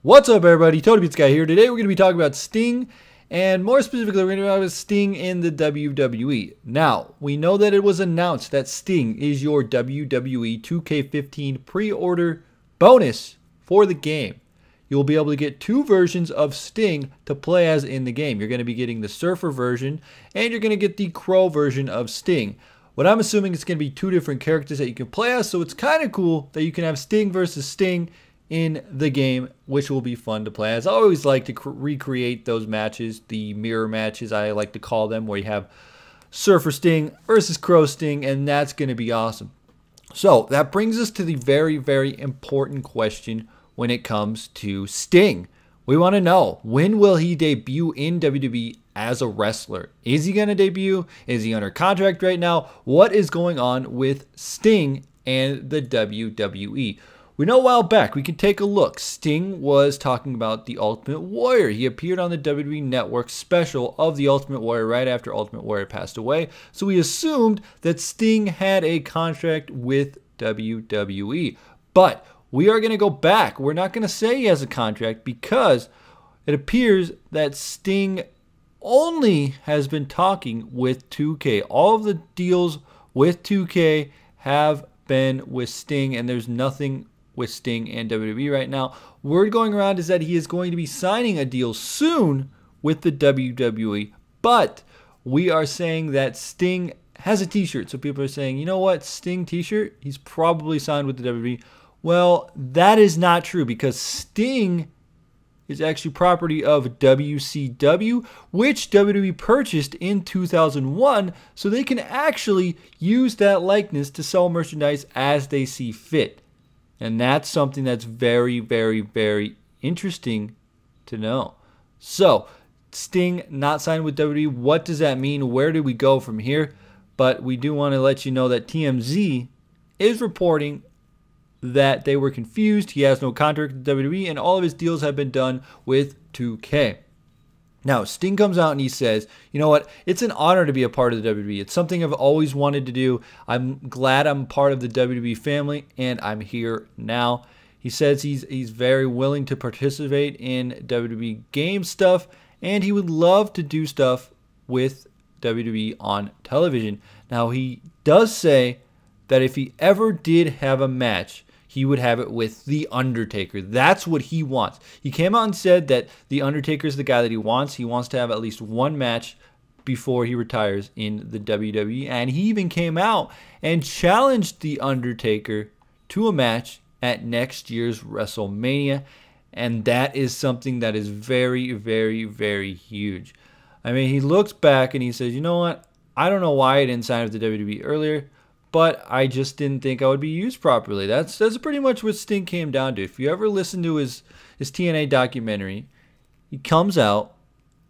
What's up, everybody? Tony Beats Guy here. Today we're going to be talking about Sting, and more specifically, we're going to be talking about Sting in the WWE. Now, we know that it was announced that Sting is your WWE 2K15 pre-order bonus for the game. You'll be able to get two versions of Sting to play as in the game. You're going to be getting the Surfer version, and you're going to get the Crow version of Sting. What I'm assuming is going to be two different characters that you can play as, so it's kind of cool that you can have Sting versus Sting in the game, which will be fun to play as. I always like to recreate those matches, the mirror matches I like to call them, where you have Surfer Sting versus Crow Sting, and that's going to be awesome. So that brings us to the very, very important question when it comes to Sting. We want to know, when will he debut in WWE as a wrestler? Is he going to debut? Is he under contract right now? What is going on with Sting and the WWE? We know a while back, we can take a look. Sting was talking about the Ultimate Warrior. He appeared on the WWE Network special of the Ultimate Warrior right after Ultimate Warrior passed away. So we assumed that Sting had a contract with WWE. But we are going to go back. We're not going to say he has a contract because it appears that Sting only has been talking with 2K. All of the deals with 2K have been with Sting, and there's nothing with Sting and WWE right now. Word going around is that he is going to be signing a deal soon with the WWE, but we are saying that Sting has a t-shirt. So people are saying, you know what, Sting t-shirt, he's probably signed with the WWE. Well, that is not true, because Sting is actually property of WCW, which WWE purchased in 2001, so they can actually use that likeness to sell merchandise as they see fit. And that's something that's very, very, very interesting to know. So, Sting not signed with WWE. What does that mean? Where do we go from here? But we do want to let you know that TMZ is reporting that they were confused. He has no contract with WWE, and all of his deals have been done with 2K. Now, Sting comes out and he says, you know what, it's an honor to be a part of the WWE. It's something I've always wanted to do. I'm glad I'm part of the WWE family, and I'm here now. He says he's very willing to participate in WWE game stuff, and he would love to do stuff with WWE on television. Now, he does say that if he ever did have a match, he would have it with The Undertaker. That's what he wants. He came out and said that The Undertaker is the guy that he wants. He wants to have at least one match before he retires in the WWE. And he even came out and challenged The Undertaker to a match at next year's WrestleMania. And that is something that is very, very, very huge. I mean, he looks back and he says, you know what? I don't know why I didn't sign with the WWE earlier, but I just didn't think I would be used properly. That's pretty much what Sting came down to. If you ever listen to his TNA documentary, he comes out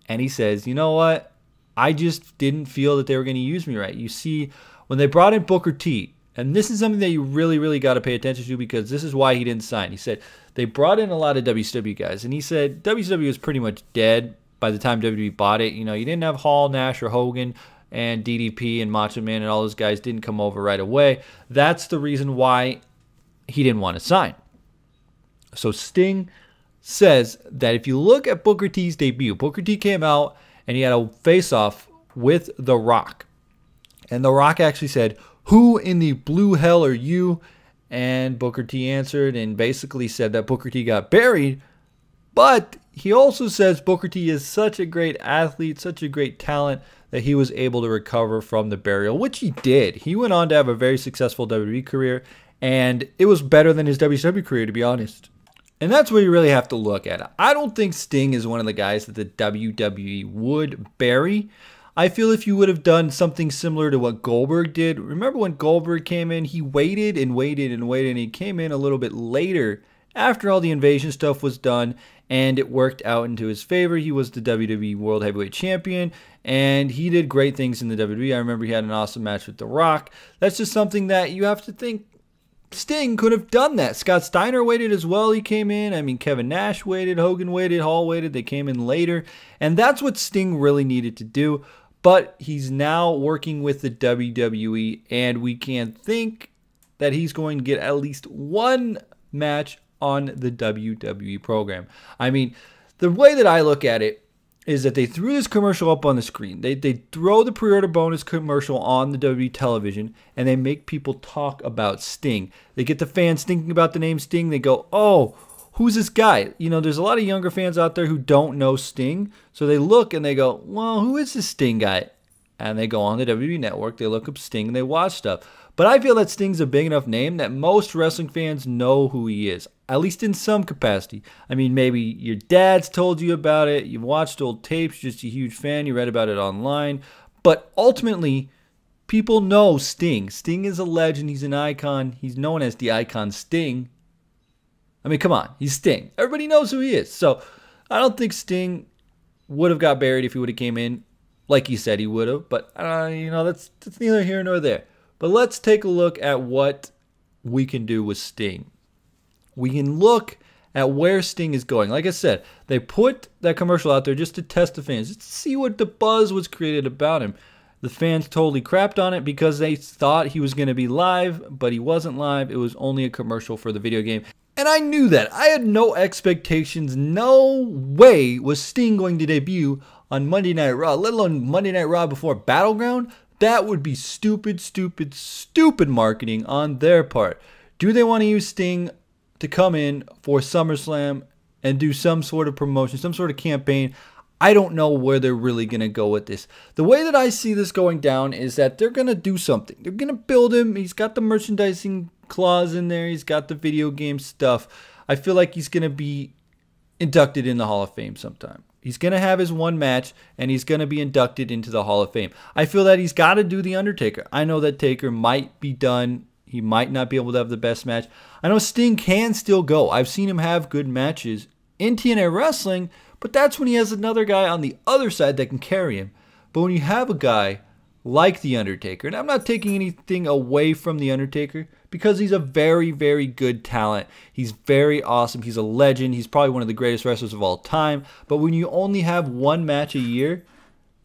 and he says, you know what? I just didn't feel that they were going to use me right. You see, when they brought in Booker T, and this is something that you really, really got to pay attention to, because this is why he didn't sign. He said they brought in a lot of WCW guys, and he said WCW was pretty much dead by the time WWE bought it. You know, you didn't have Hall, Nash, or Hogan, and DDP and Macho Man and all those guys didn't come over right away. That's the reason why he didn't want to sign. So Sting says that if you look at Booker T's debut, Booker T came out and he had a face-off with The Rock. And The Rock actually said, "Who in the blue hell are you?" And Booker T answered and basically said that Booker T got buried. But he also says Booker T is such a great athlete, such a great talent, that he was able to recover from the burial, which he did. He went on to have a very successful WWE career, and it was better than his WCW career, to be honest. And that's where you really have to look at it. I don't think Sting is one of the guys that the WWE would bury. I feel if you would have done something similar to what Goldberg did. Remember when Goldberg came in, he waited and waited and waited, and he came in a little bit later after all the invasion stuff was done, and it worked out into his favor. He was the WWE World Heavyweight Champion, and he did great things in the WWE. I remember he had an awesome match with The Rock. That's just something that you have to think Sting could have done that. Scott Steiner waited as well. He came in. I mean, Kevin Nash waited, Hogan waited, Hall waited. They came in later, and that's what Sting really needed to do. But he's now working with the WWE, and we can think that he's going to get at least one match on the WWE program. I mean, the way that I look at it is that they threw this commercial up on the screen. They throw the pre-order bonus commercial on the WWE television, and they make people talk about Sting. They get the fans thinking about the name Sting. They go, oh, who's this guy? You know, there's a lot of younger fans out there who don't know Sting. So they look and they go, well, who is this Sting guy? And they go on the WWE Network, they look up Sting, and they watch stuff. But I feel that Sting's a big enough name that most wrestling fans know who he is, at least in some capacity. I mean, maybe your dad's told you about it, you've watched old tapes, you're just a huge fan, you read about it online. But ultimately, people know Sting. Sting is a legend, he's an icon, he's known as the icon Sting. I mean, come on, he's Sting. Everybody knows who he is. So I don't think Sting would have got buried if he would have came in like he said he would have. But, you know, that's neither here nor there. But let's take a look at what we can do with Sting. We can look at where Sting is going. Like I said, they put that commercial out there just to test the fans, just to see what the buzz was created about him. The fans totally crapped on it because they thought he was going to be live, but he wasn't live. It was only a commercial for the video game. And I knew that. I had no expectations. No way was Sting going to debut on Monday Night Raw, let alone Monday Night Raw before Battleground. That would be stupid, stupid, stupid marketing on their part. Do they want to use Sting to come in for SummerSlam and do some sort of promotion, some sort of campaign? I don't know where they're really going to go with this. The way that I see this going down is that they're going to do something. They're going to build him. He's got the merchandising clause in there. He's got the video game stuff. I feel like he's going to be inducted in the Hall of Fame sometime. He's going to have his one match, and he's going to be inducted into the Hall of Fame. I feel that he's got to do The Undertaker. I know that Taker might be done. He might not be able to have the best match. I know Sting can still go. I've seen him have good matches in TNA Wrestling, but that's when he has another guy on the other side that can carry him. But when you have a guy like The Undertaker, and I'm not taking anything away from The Undertaker, because he's a very, very good talent. He's very awesome. He's a legend. He's probably one of the greatest wrestlers of all time. But when you only have one match a year,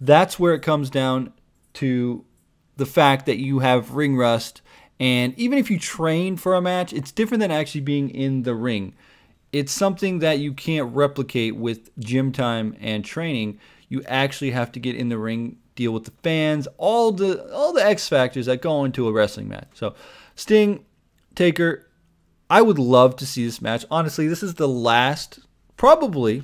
that's where it comes down to the fact that you have ring rust. And even if you train for a match, it's different than actually being in the ring. It's something that you can't replicate with gym time and training. You actually have to get in the ring, deal with the fans, all the X factors that go into a wrestling match. So Sting, Taker, I would love to see this match. Honestly, this is the last, probably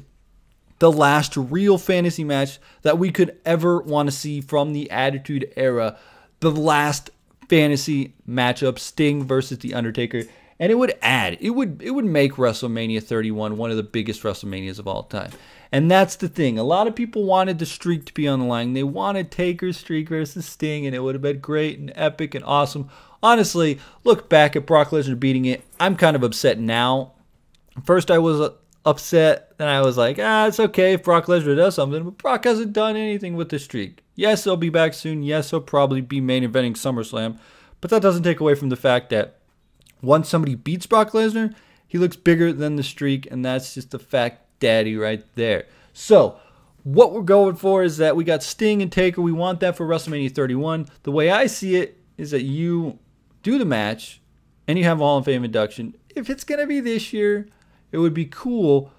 the last real fantasy match that we could ever want to see from the Attitude Era. The last fantasy matchup, Sting versus The Undertaker. And it would add, it would make WrestleMania 31 one of the biggest WrestleManias of all time. And that's the thing. A lot of people wanted the streak to be on the line. They wanted Taker's streak versus Sting, and it would have been great and epic and awesome. Honestly, look back at Brock Lesnar beating it. I'm kind of upset now. First I was upset, then I was like, it's okay if Brock Lesnar does something, but Brock hasn't done anything with the streak. Yes, he'll be back soon. Yes, he'll probably be main eventing SummerSlam, but that doesn't take away from the fact that once somebody beats Brock Lesnar, he looks bigger than the streak, and that's just a fact daddy right there. So what we're going for is that we got Sting and Taker. We want that for WrestleMania 31. The way I see it is that you do the match and you have a Hall of Fame induction. If it's going to be this year, it would be cool.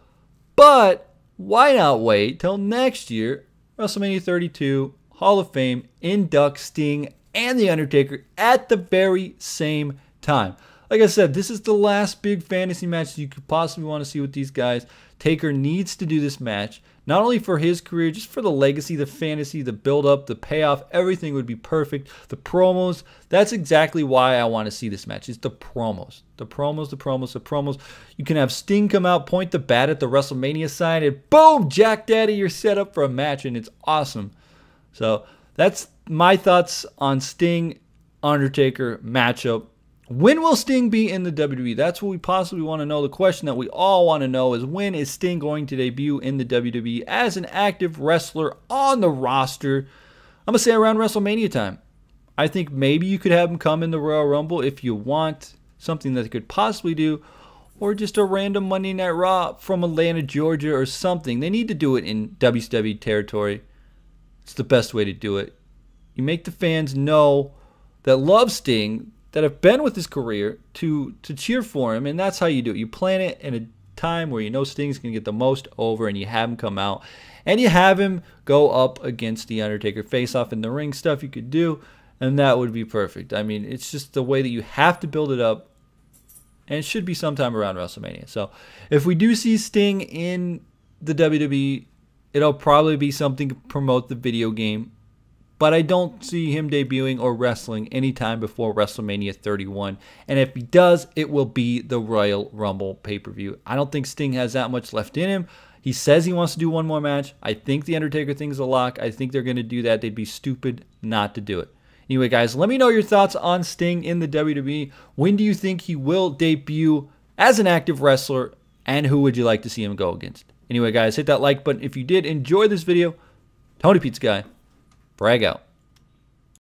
But why not wait till next year, WrestleMania 32, Hall of Fame, induct Sting and The Undertaker at the very same time. Like I said, this is the last big fantasy match you could possibly want to see with these guys. Taker needs to do this match, not only for his career, just for the legacy, the fantasy, the build-up, the payoff. Everything would be perfect. The promos, that's exactly why I want to see this match. It's the promos. The promos, the promos, the promos. You can have Sting come out, point the bat at the WrestleMania sign, and boom, Jack Daddy, you're set up for a match, and it's awesome. So that's my thoughts on Sting Undertaker matchup. When will Sting be in the WWE? That's what we possibly want to know. The question that we all want to know is, when is Sting going to debut in the WWE as an active wrestler on the roster? I'm going to say around WrestleMania time. I think maybe you could have him come in the Royal Rumble if you want, something that they could possibly do, or just a random Monday Night Raw from Atlanta, Georgia or something. They need to do it in WCW territory. It's the best way to do it. You make the fans know that love Sting that have been with his career to cheer for him, and that's how you do it. You plan it in a time where you know Sting's going to get the most over, and you have him come out, and you have him go up against The Undertaker, face off in the ring, stuff you could do, and that would be perfect. I mean, it's just the way that you have to build it up, and it should be sometime around WrestleMania. So if we do see Sting in the WWE, it'll probably be something to promote the video game, but I don't see him debuting or wrestling anytime before WrestleMania 31. And if he does, it will be the Royal Rumble pay-per-view. I don't think Sting has that much left in him. He says he wants to do one more match. I think the Undertaker thing's a lock. I think they're going to do that. They'd be stupid not to do it. Anyway, guys, let me know your thoughts on Sting in the WWE. When do you think he will debut as an active wrestler, and who would you like to see him go against? Anyway, guys, hit that like button if you did enjoy this video. Tony Pizza Guy, brag out.